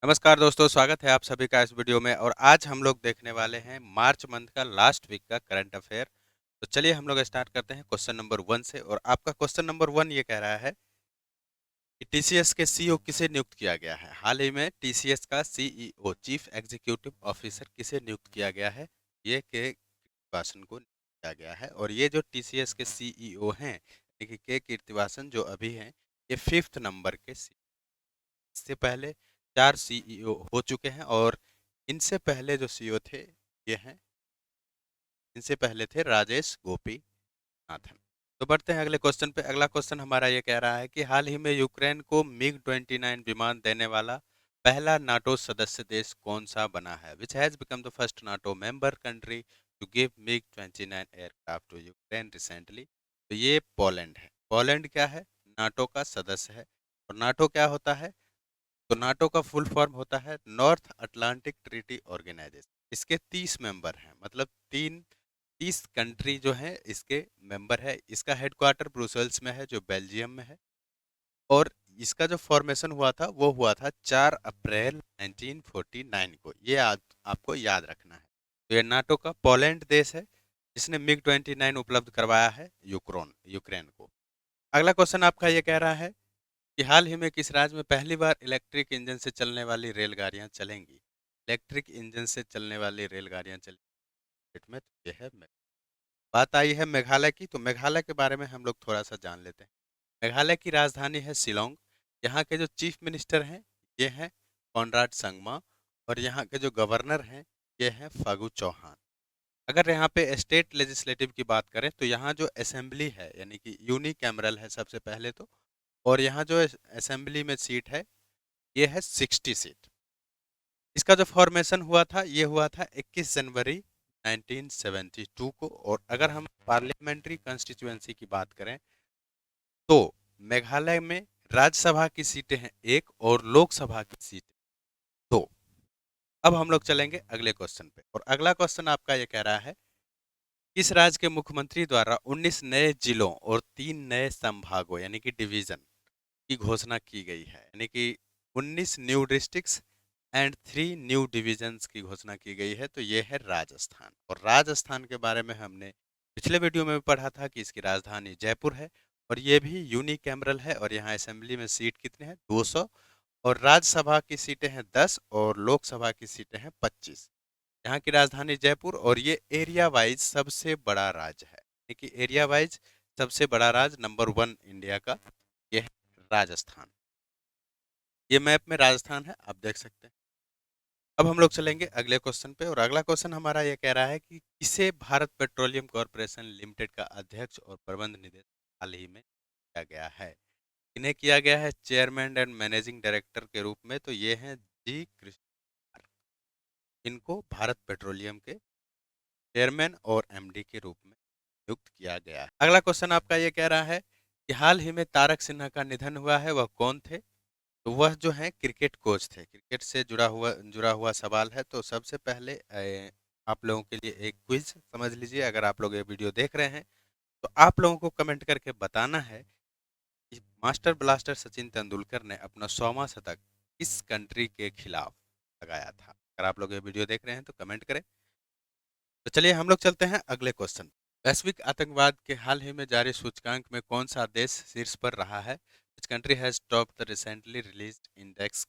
नमस्कार दोस्तों, स्वागत है आप सभी का इस वीडियो में। और आज हम लोग देखने वाले हैं मार्च मंथ का लास्ट वीक का करंट अफेयर। तो चलिए हम लोग स्टार्ट करते हैं क्वेश्चन नंबर 1 से। और आपका क्वेश्चन नंबर 1 ये कह रहा है कि टीसीएस के सीईओ किसे नियुक्त किया गया है। हाल ही में टीसीएस का सीईओ चीफ एग्जीक्यूटिव ऑफिसर किसे नियुक्त किया गया है। ये के कीर्तिवासन को नियुक्त किया गया है। और ये जो टीसीएस के सीईओ हैं, यानी कि के कीर्तिवासन जो अभी हैं, ये 5th नंबर के। इससे पहले 4 सीईओ हो चुके हैं। और इनसे पहले जो सीईओ थे, ये हैं, इनसे पहले थे राजेश गोपी नाथन। तो बढ़ते हैं अगले क्वेश्चन पे। अगला क्वेश्चन हमारा ये कह रहा है कि हाल ही में यूक्रेन को मिग 29 विमान देने वाला पहला नाटो सदस्य देश कौन सा बना है। Which has become the first NATO member country to give MiG 29 aircraft to Ukraine recently. तो ये पोलैंड है। पोलैंड क्या है? नाटो का सदस्य है। और नाटो क्या होता है? तो नाटो का फुल फॉर्म होता है नॉर्थ अटलांटिक ट्रीटी ऑर्गेनाइजेशन। इसके 30 मेंबर हैं, मतलब 30 कंट्री जो है इसके मेंबर है। इसका हेडक्वार्टर ब्रुसेल्स में है, जो बेल्जियम में है। और इसका जो फॉर्मेशन हुआ था वो हुआ था 4 अप्रैल 1949 को। ये आपको याद रखना है। तो ये नाटो का पोलैंड देश है जिसने मिग 29 उपलब्ध करवाया है यूक्रेन को। अगला क्वेश्चन आपका ये कह रहा है कि हाल ही में किस राज्य में पहली बार इलेक्ट्रिक इंजन से चलने वाली रेलगाड़ियां चलेंगी। इलेक्ट्रिक इंजन से चलने वाली रेलगाड़ियां चलेंगी में। तो यह है बात आई है मेघालय की। तो मेघालय के बारे में हम लोग थोड़ा सा जान लेते हैं। मेघालय की राजधानी है शिलोंग। यहाँ के जो चीफ मिनिस्टर हैं, ये हैं कॉनराड संगमा। और यहाँ के जो गवर्नर हैं, ये हैं फागू चौहान। अगर यहाँ पे स्टेट लेजिस्लेटिव की बात करें तो यहाँ जो असेंबली है, यानी कि यूनिकैमरल है सबसे पहले तो। और यहाँ जो असेंबली में सीट है, ये है 60 सीट। इसका जो फॉर्मेशन हुआ था, ये हुआ था 21 जनवरी 1972 को। और अगर हम पार्लियामेंट्री कॉन्स्टिट्यूएंसी की बात करें तो मेघालय में राज्यसभा की सीटें हैं 1 और लोकसभा की सीटें 2। अब हम लोग चलेंगे अगले क्वेश्चन पे। और अगला क्वेश्चन आपका ये कह रहा है किस राज्य के मुख्यमंत्री द्वारा 19 नए जिलों और 3 नए संभागों यानी कि डिवीजन की घोषणा की गई है। यानी कि 19 new districts and 3 new divisions की घोषणा की गई है। तो ये है राजस्थान। और राजस्थान के बारे में हमने पिछले वीडियो में भी पढ़ा था कि इसकी राजधानी जयपुर है। और ये भी यूनिकैमरल है। और यहाँ असेंबली में सीट कितने हैं? 200। और राज्यसभा की सीटें हैं 10 और लोकसभा की सीटें हैं 25। यहाँ की राजधानी जयपुर। और ये एरिया वाइज सबसे बड़ा राज्य है। यानी कि एरिया वाइज सबसे बड़ा राज्य नंबर 1 इंडिया का ये है राजस्थान। ये मैप में राजस्थान है, आप देख सकते हैं। अब हम लोग चलेंगे अगले क्वेश्चन पे। और अगला क्वेश्चन हमारा ये कह रहा है कि किसे भारत पेट्रोलियम कॉर्पोरेशन लिमिटेड का अध्यक्ष और प्रबंध निदेशक हाल ही में किया गया है। इन्हें किया गया है चेयरमैन एंड मैनेजिंग डायरेक्टर के रूप में। तो ये हैं जी कृष्ण कुमार। इनको भारत पेट्रोलियम के चेयरमैन और एमडी के रूप में नियुक्त किया गया है। अगला क्वेश्चन आपका ये कह रहा है कि हाल ही में तारक सिन्हा का निधन हुआ है, वह कौन थे। तो वह जो है क्रिकेट कोच थे। क्रिकेट से जुड़ा हुआ सवाल है। तो सबसे पहले आप लोगों के लिए एक क्विज समझ लीजिए। अगर आप लोग ये वीडियो देख रहे हैं तो आप लोगों को कमेंट करके बताना है कि मास्टर ब्लास्टर सचिन तेंदुलकर ने अपना 100वां शतक किस कंट्री के खिलाफ लगाया था। अगर आप लोग ये वीडियो देख रहे हैं तो कमेंट करें। तो चलिए हम लोग चलते हैं अगले क्वेश्चन। वैश्विक आतंकवाद के हाल ही में जारी सूचकांक में कौन सा देश शीर्ष पर रहा है। Which country has topped the recently released index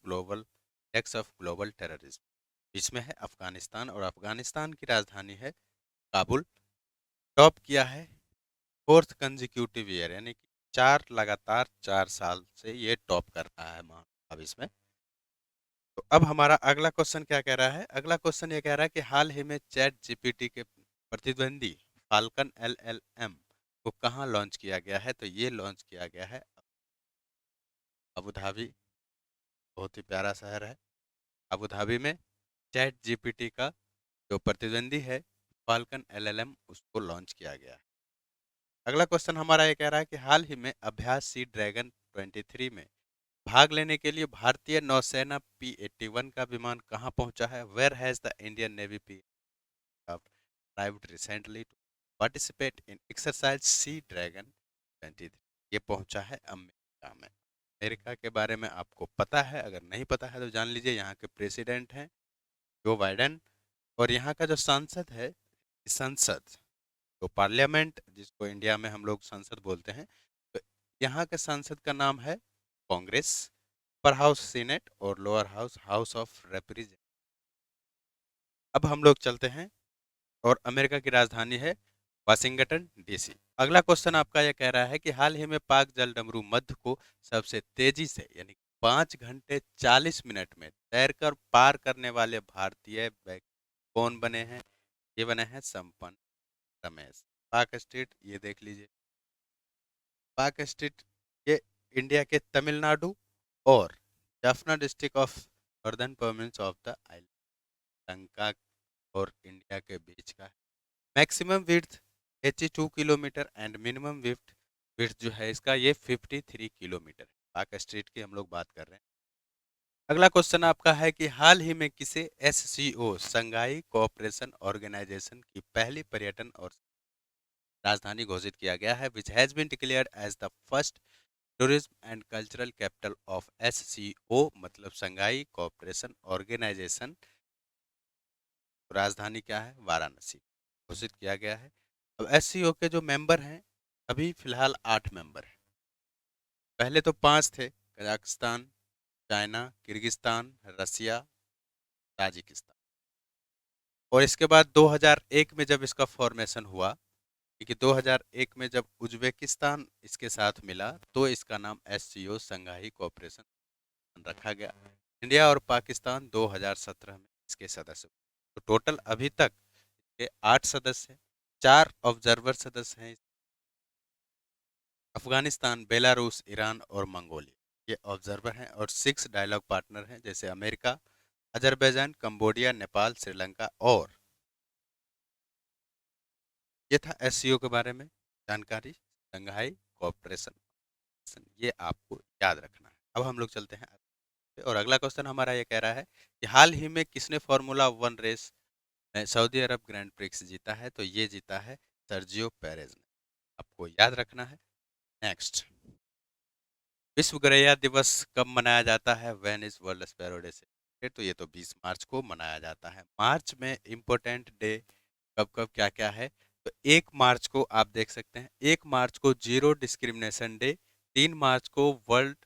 of global terrorism. इसमें है अफगानिस्तान। और अफगानिस्तान की राजधानी है काबुल। टॉप किया है 4th कंजिक्यूटिव ईयर, यानी कि 4 लगातार 4 साल से ये टॉप कर रहा है अब इसमें। तो अब हमारा अगला क्वेश्चन क्या कह रहा है। अगला क्वेश्चन ये कह रहा है कि हाल ही में चैट जीपीटी के प्रतिद्वंदी फाल्कन एलएलएम को कहाँ लॉन्च किया गया है। तो ये लॉन्च किया गया है अबू धाबी। बहुत ही प्यारा शहर है अबू धाबी में। चैट जीपीटी का जो प्रतिद्वंदी है फाल्कन एलएलएम, उसको लॉन्च किया गया है। अगला क्वेश्चन हमारा ये कह रहा है कि हाल ही में अभ्यास सी ड्रैगन 23 में भाग लेने के लिए भारतीय नौसेना P-81 का विमान कहाँ पहुंचा है। Where has the Indian Navy P arrived recently to participate in exercise Sea Dragon 23। ये पहुंचा है अमेरिका में। अमेरिका के बारे में आपको पता है, अगर नहीं पता है तो जान लीजिए। यहाँ के प्रेसिडेंट हैं जो बाइडेन, और यहाँ का जो संसद है, संसद तो पार्लियामेंट, जिसको इंडिया में हम लोग संसद बोलते हैं, तो यहाँ के संसद का नाम है कांग्रेस, अपर हाउस सीनेट और lower house house of representative. अब हम लोग चलते हैं, और अमेरिका की राजधानी है वाशिंगटन डीसी। अगला क्वेश्चन आपका यह कह रहा है कि हाल ही में पाक जल डमरू मध्य को सबसे तेजी से यानी 5 घंटे 40 मिनट में तैरकर पार करने वाले भारतीय वैज्ञानिक कौन बने हैं? ये बने हैं संपन्न रमेश। पाक स्टेट ये देख लीजिए, पाक स्टेट ये इंडिया के तमिलनाडु और Jaffna district of northern province of the island, Lanka और इंडिया के बीच का है। Maximum width 82 kilometre and minimum width width जो है इसका ये 53 किलोमीटर है। पाक स्ट्रीट की हम लोग बात कर रहे हैं। अगला क्वेश्चन आपका है कि हाल ही में किसे एससीओ संघाई कोऑपरेशन ऑर्गेनाइजेशन की पहली पर्यटन और राजधानी घोषित किया गया है, which has been declared as the first tourism and cultural capital of SCO, मतलब संघाई कोऑपरेशन ऑर्गेनाइजेशन। राजधानी क्या है? वाराणसी घोषित किया गया है। अब एससीओ के जो मेंबर हैं, अभी फिलहाल 8 मेंबर हैं। पहले तो 5 थे, कजाकिस्तान, चाइना, किर्गिस्तान, रसिया, ताजिकिस्तान। और इसके बाद 2001 में जब इसका फॉर्मेशन हुआ, क्योंकि 2001 में जब उज्बेकिस्तान इसके साथ मिला, तो इसका नाम एससीओ संघाई कोऑपरेशन रखा गया। इंडिया और पाकिस्तान 2017 में इसके सदस्य हुए। तो टोटल अभी तक के 8 सदस्य हैं, 4 ऑब्जर्वर सदस्य हैं। अफगानिस्तान, बेलारूस, ईरान और मंगोलिया ये ऑब्जर्वर हैं, और 6 डायलॉग पार्टनर हैं, जैसे America, Azerbaijan, Cambodia, Nepal, Sri Lanka. और ये था एससीओ के बारे में जानकारी, शंघाई कोऑपरेशन, ये आपको याद रखना है। अब हम लोग चलते हैं, और अगला क्वेश्चन हमारा ये कह रहा है कि हाल ही में किसने फार्मूला 1 रेस में सऊदी अरब ग्रैंड प्रिक्स जीता है? तो ये जीता है सर्जियो पेरेज ने, आपको याद रखना है। नेक्स्ट, विश्व गौरैया दिवस कब मनाया जाता है? When is world sparrow day celebrated? तो ये तो 20 मार्च को मनाया जाता है। मार्च में इम्पोर्टेंट डे कब कब क्या क्या है? तो 1 मार्च को आप देख सकते हैं, 1 मार्च को जीरो डिस्क्रिमिनेशन डे, 3 मार्च को वर्ल्ड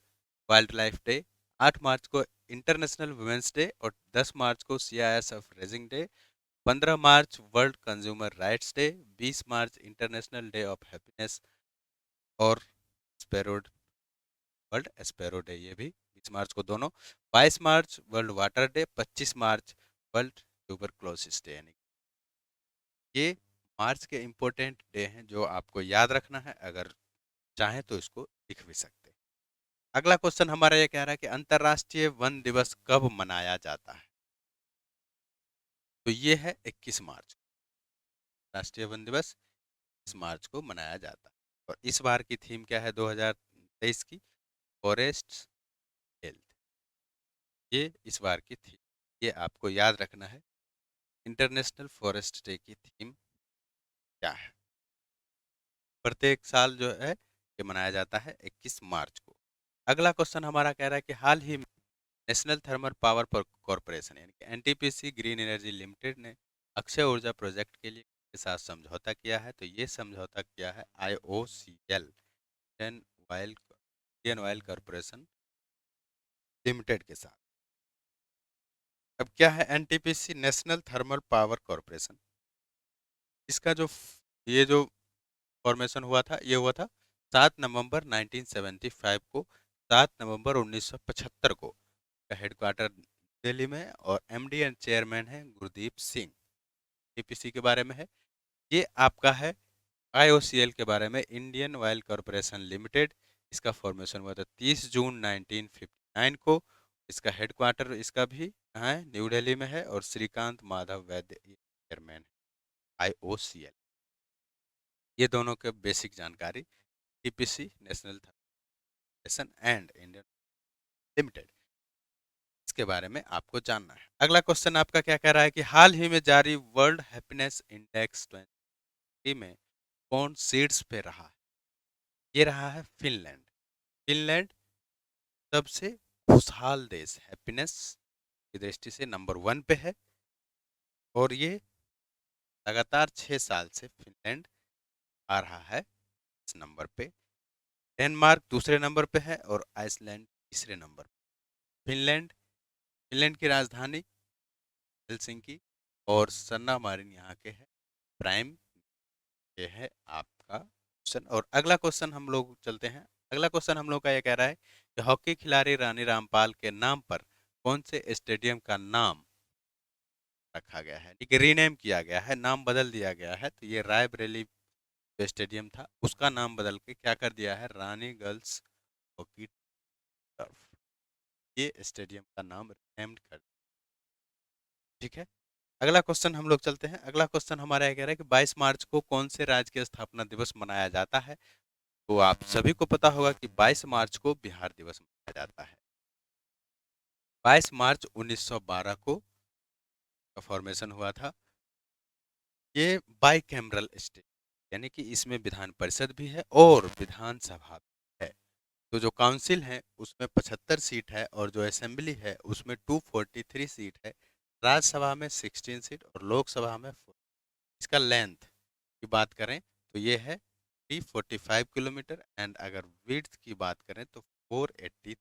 वाइल्ड लाइफ डे, 8 मार्च को इंटरनेशनल वुमेन्स डे, और 10 मार्च को CISF raising day, 15 March world consumer rights day, 20 March international day of happiness और स्पैरो वर्ल्ड स्पैरो डे, ये भी 20 मार्च को दोनों। 22 मार्च वर्ल्ड वाटर डे, 25 मार्च वर्ल्ड ट्यूबरक्लोसिस डे। यानी ये मार्च के इम्पोर्टेंट डे हैं जो आपको याद रखना है, अगर चाहें तो इसको लिख भी सकते हैं। अगला क्वेश्चन हमारा ये कह रहा है कि अंतर्राष्ट्रीय वन दिवस कब मनाया जाता है? तो ये है 21 मार्च, राष्ट्रीय वन दिवस इस मार्च को मनाया जाता है। और इस बार की थीम क्या है 2023 की? फॉरेस्ट हेल्थ, ये इस बार की थीम, ये आपको याद रखना है। इंटरनेशनल फॉरेस्ट डे की थीम क्या है? प्रत्येक साल जो है ये मनाया जाता है 21 मार्च को। अगला क्वेश्चन हमारा कह रहा है कि हाल ही में नेशनल थर्मल पावर कॉरपोरेशन यानी कि एनटीपीसी ग्रीन एनर्जी लिमिटेड ने अक्षय ऊर्जा प्रोजेक्ट के लिए के साथ समझौता किया है। तो ये समझौता किया है IOCL, Indian oil corporation limited के साथ। अब क्या है NTPC? National thermal power corporation. इसका ये जो फॉर्मेशन हुआ था, ये हुआ था 7 नवंबर 1975 को, 7 नवंबर 1975 को। का हेडक्वार्टर दिल्ली में, और MD एंड चेयरमैन है गुरदीप सिंह। टीपीसी के बारे में है, ये आपका है IOCL के बारे में, इंडियन ऑयल कॉरपोरेशन लिमिटेड। इसका फॉर्मेशन हुआ था 30 जून 1959 को। इसका हेडक्वार्टर इसका भी कहाँ है? न्यू दिल्ली में है, और श्रीकांत माधव वैद्य चेयरमैन है IOCL। ये दोनों के बेसिक जानकारी, TPC national thermal and Indian limited, इसके बारे में आपको जानना है। अगला क्वेश्चन आपका क्या कह रहा है कि हाल ही में जारी वर्ल्ड हैप्पीनेस इंडेक्स 20 में कौन सीट्स पे रहा है? ये रहा है फिनलैंड। फिनलैंड सबसे खुशहाल देश, हैप्पीनेस की दृष्टि से नंबर 1 पे है। और ये लगातार 6 साल से फिनलैंड आ रहा है इस नंबर पे। डेनमार्क दूसरे नंबर पे है और आइसलैंड तीसरे नंबर पे। फिनलैंड फिनलैंड की राजधानी हेलसिंकी और सन्ना मारिन यहाँ के है प्राइम। ये है आपका क्वेश्चन। और अगला क्वेश्चन हम लोग चलते हैं। अगला क्वेश्चन हम लोग का ये कह रहा है कि हॉकी खिलाड़ी रानी रामपाल के नाम पर कौन से स्टेडियम का नाम रखा गया है, ठीक है, रीनेम किया गया है, नाम बदल दिया गया है। तो ये रायबरेली जो स्टेडियम था उसका नाम बदल के क्या कर दिया है, रानी गर्ल्स हॉकी टर्फ, ये स्टेडियम का नाम रीनेम्ड कर दिया। ठीक है। अगला क्वेश्चन हम लोग चलते हैं। अगला क्वेश्चन हमारा ये कह रहा है कि 22 मार्च को कौन से राज्य की स्थापना दिवस मनाया जाता है। तो आप सभी को पता होगा कि 22 मार्च को बिहार दिवस मनाया जाता है। 22 मार्च 1912 को फॉर्मेशन हुआ था। ये बाई कैमरल स्टेट, यानी कि इसमें विधान परिषद भी है और विधानसभा भी है। तो जो काउंसिल है उसमें 75 सीट है और जो असेंबली है उसमें 243 सीट है। राज्यसभा में 16 सीट और लोकसभा में 4। इसका लेंथ की बात करें तो ये है 345 किलोमीटर एंड अगर विड्थ की बात करें तो 480।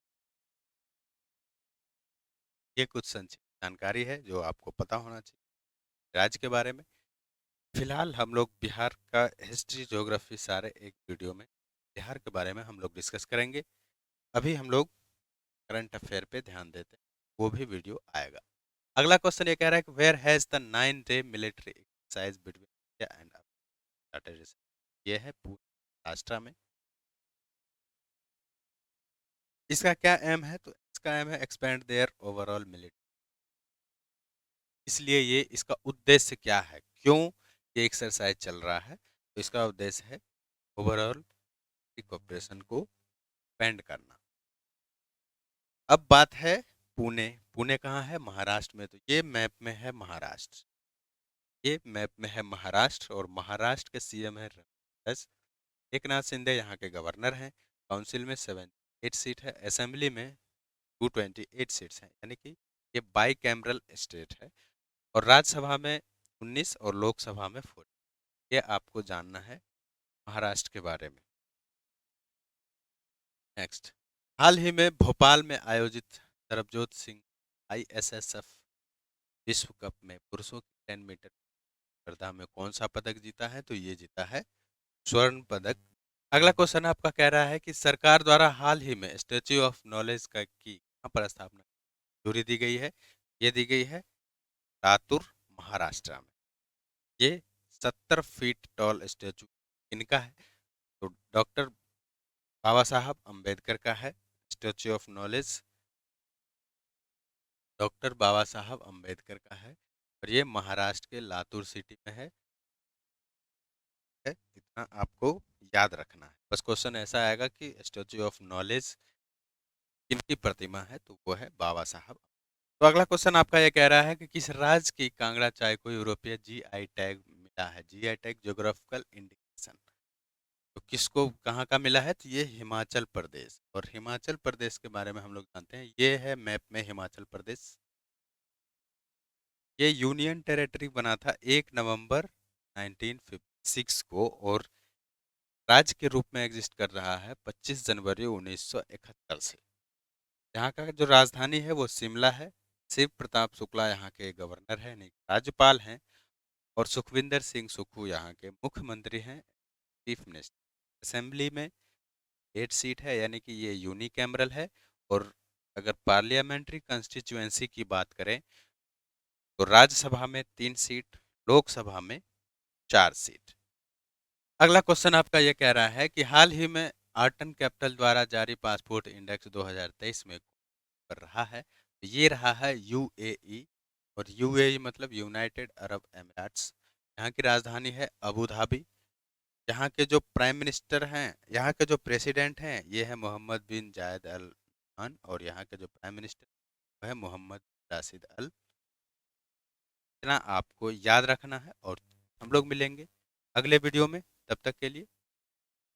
ये कुछ संक्षिप्त जानकारी है जो आपको पता होना चाहिए राज्य के बारे में। फिलहाल हम लोग बिहार का हिस्ट्री ज्योग्राफी सारे एक वीडियो में बिहार के बारे में हम लोग डिस्कस करेंगे। अभी हम लोग करंट अफेयर पे ध्यान देते हैं, वो भी वीडियो आएगा। अगला क्वेश्चन ये कह रहा है कि where has the 9-day military exercise between India and started. ये है पूरे महाराष्ट्र में। इसका क्या एम है, तो इसका एम है एक्सपेंड देयर ओवरऑल मिलिट्री। इसलिए ये इसका उद्देश्य क्या है, क्यों ये एक्सरसाइज चल रहा है, तो इसका उद्देश्य है ओवरऑल कोऑपरेशन को एक्सपेंड करना। अब बात है पुणे। पुणे कहाँ है, महाराष्ट्र में। तो ये मैप में है महाराष्ट्र, ये मैप में है महाराष्ट्र और महाराष्ट्र के सीएम है रमेश एकनाथ शिंदे, यहाँ के गवर्नर हैं। काउंसिल में 78 सीट है, असेंबली में 228 सीट्स हैं, यानी कि ये बाई कैमरल स्टेट है। और राज्यसभा में 19 और लोकसभा में 4। ये आपको जानना है महाराष्ट्र के बारे में। नेक्स्ट, हाल ही में भोपाल में आयोजित सरबजोत सिंह आईएसएसएफ विश्व कप में पुरुषों की 10 मीटर स्पर्धा में कौन सा पदक जीता है, तो ये जीता है स्वर्ण पदक। अगला क्वेश्चन आपका कह रहा है कि सरकार द्वारा हाल ही में स्टेच्यू ऑफ नॉलेज का की कहाँ पर स्थापना दूरी दी गई है, ये दी गई है लातूर महाराष्ट्र में। ये 70 फीट टॉल स्टेचू इनका है, तो डॉक्टर बाबा साहब अम्बेडकर का है स्टेच्यू ऑफ नॉलेज, डॉक्टर बाबा साहब अम्बेडकर का है और ये महाराष्ट्र के लातूर सिटी में है। इतना आपको याद रखना है। बस क्वेश्चन ऐसा आएगा कि स्टेच्यू ऑफ नॉलेज किनकी प्रतिमा है, तो वो है बाबा साहब। तो अगला क्वेश्चन आपका ये कह रहा है कि किस राज्य की कांगड़ा चाय को यूरोपीय जीआई टैग मिला है। जीआई टैग ज्योग्राफिकल इंडिकेशन, तो किसको कहाँ का मिला है, तो ये हिमाचल प्रदेश। और हिमाचल प्रदेश के बारे में हम लोग जानते हैं, ये है मैप में हिमाचल प्रदेश। ये यूनियन टेरिटरी बना था 1 नवंबर 1956 को और राज्य के रूप में एग्जिस्ट कर रहा है 25 जनवरी 1971 से। यहाँ का जो राजधानी है वो शिमला है। शिव प्रताप शुक्ला यहाँ के गवर्नर हैं, नहीं राज्यपाल हैं। और सुखविंदर सिंह सुक्खू यहाँ के मुख्यमंत्री हैं, चीफ मिनिस्टर। असेंबली में 8 सीट है, यानी कि ये यूनिकैमरल है। और अगर पार्लियामेंट्री कंस्टिट्यूएंसी की बात करें तो राज्यसभा में 3 सीट, लोकसभा में 4 सीट। अगला क्वेश्चन आपका ये कह रहा है कि हाल ही में आर्टन कैपिटल द्वारा जारी पासपोर्ट इंडेक्स 2023 में कर रहा है, तो ये रहा है यूएई। और यूएई मतलब यूनाइटेड अरब एमिरेट्स। यहाँ की राजधानी है अबू धाबी। यहाँ के जो प्राइम मिनिस्टर हैं, यहाँ के जो प्रेसिडेंट हैं, ये है मोहम्मद बिन जायद अल नहयान और यहाँ के जो प्राइम मिनिस्टर वो है मोहम्मद राशिद अल। इतना आपको याद रखना है और हम लोग मिलेंगे अगले वीडियो में। तब तक के लिए